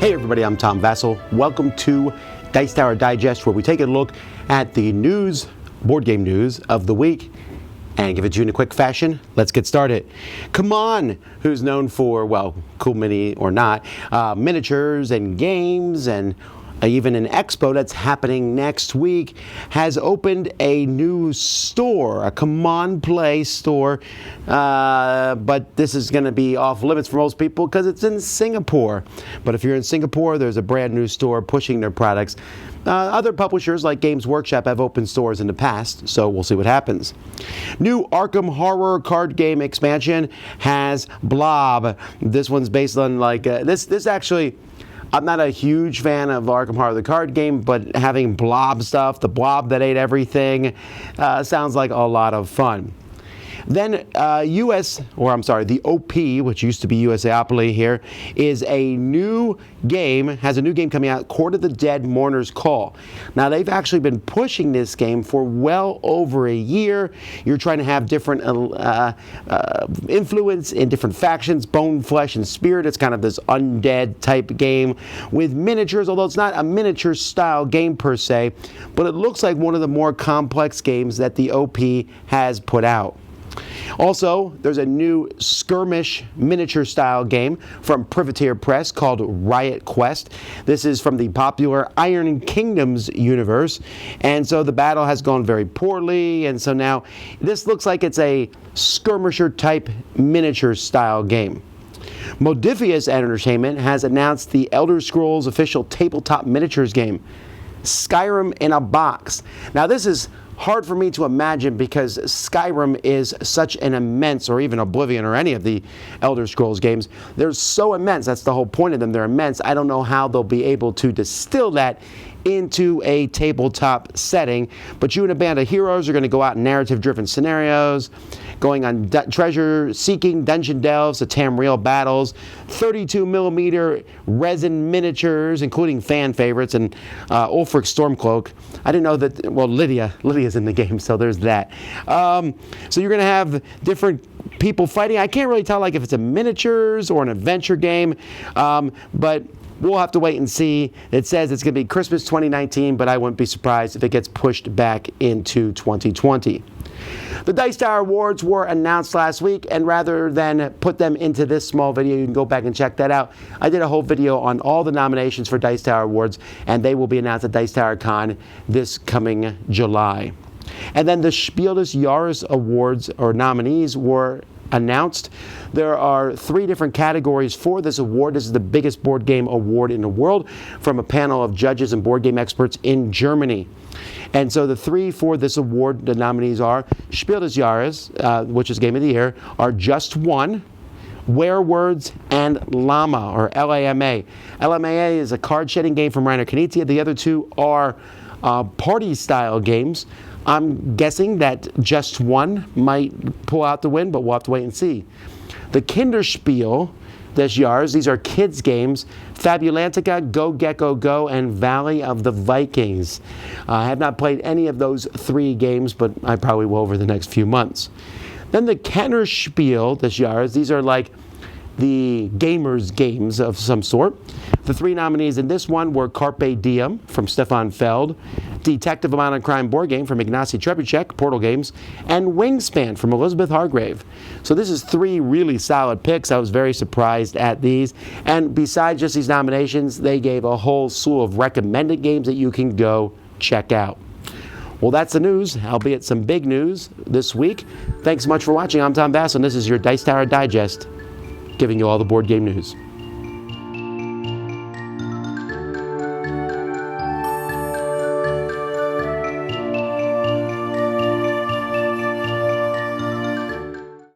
Hey everybody, I'm Tom Vasel. Welcome to Dice Tower Digest, where we take a look at the news, board game news of the week, and give it to you in a quick fashion. Let's get started. CMON, who's known for, well, cool mini or not, miniatures and games and even an expo that's happening next week, has opened a new store, a CMON Play store, but this is going to be off limits for most people because it's in Singapore. But if you're in Singapore, there's a brand new store pushing their products. Other publishers like Games Workshop have opened stores in the past, so we'll see what happens. New Arkham horror card game expansion has Blob. This one's based on this actually. I'm not a huge fan of Arkham Horror, the card game, but having Blob stuff, the blob that ate everything, sounds like a lot of fun. Then the OP, which used to be USAopoly here, is a new game, has a new game coming out, Court of the Dead Mourners Call. Now, they've actually been pushing this game for well over a year. You're trying to have different influence in different factions, bone, flesh, and spirit. It's kind of this undead type game with miniatures, although it's not a miniature style game per se, but it looks like one of the more complex games that the OP has put out. Also, there's a new skirmish miniature style game from Privateer Press called Riot Quest. This is from the popular Iron Kingdoms universe, and so the battle has gone very poorly, and so now this looks like it's a skirmisher type miniature style game. Modiphius Entertainment has announced the Elder Scrolls official tabletop miniatures game, Skyrim in a Box. Now, this is hard for me to imagine because Skyrim is such an immense, or even Oblivion or any of the Elder Scrolls games, they're so immense. That's the whole point of them. They're immense. I don't know how they'll be able to distill that into a tabletop setting, but you and a band of heroes are going to go out in narrative-driven scenarios, going on treasure-seeking dungeon delves to Tamriel battles, 32mm resin miniatures, including fan favorites, and Ulfric Stormcloak. I didn't know that, well, Lydia's in the game, so there's that. So you're going to have different people fighting. I can't really tell if it's a miniatures or an adventure game, but we'll have to wait and see. It says it's going to be Christmas 2019, but I wouldn't be surprised if it gets pushed back into 2020. The Dice Tower Awards were announced last week, and rather than put them into this small video, you can go back and check that out. I did a whole video on all the nominations for Dice Tower Awards, and they will be announced at Dice Tower Con this coming July. And then the Spiel des Jahres Awards, or nominees, were announced. There are 3 different categories for this award. This is the biggest board game award in the world from a panel of judges and board game experts in Germany. And so the 3 for this award, the nominees are Spiel des Jahres, which is Game of the Year, are Just One, Werewords, and Llama, or LAMA. LMAA is a card-shedding game from Reiner Knizia. The other 2 are party-style games. I'm guessing that Just One might pull out the win, but we'll have to wait and see. The Kinderspiel des Jahres, these are kids' games, Fabulantica, Go Gecko Go, and Valley of the Vikings. I have not played any of those 3 games, but I probably will over the next few months. Then the Kennerspiel des Jahres, these are like the gamers' games of some sort. The 3 nominees in this one were Carpe Diem from Stefan Feld, Detective Amount of Crime board game from Ignacy Trzewiczek, Portal Games, and Wingspan from Elizabeth Hargrave. So this is 3 really solid picks. I was very surprised at these. And besides just these nominations, they gave a whole slew of recommended games that you can go check out. Well, that's the news, albeit some big news this week. Thanks so much for watching. I'm Tom Vasel, and this is your Dice Tower Digest, giving you all the board game news.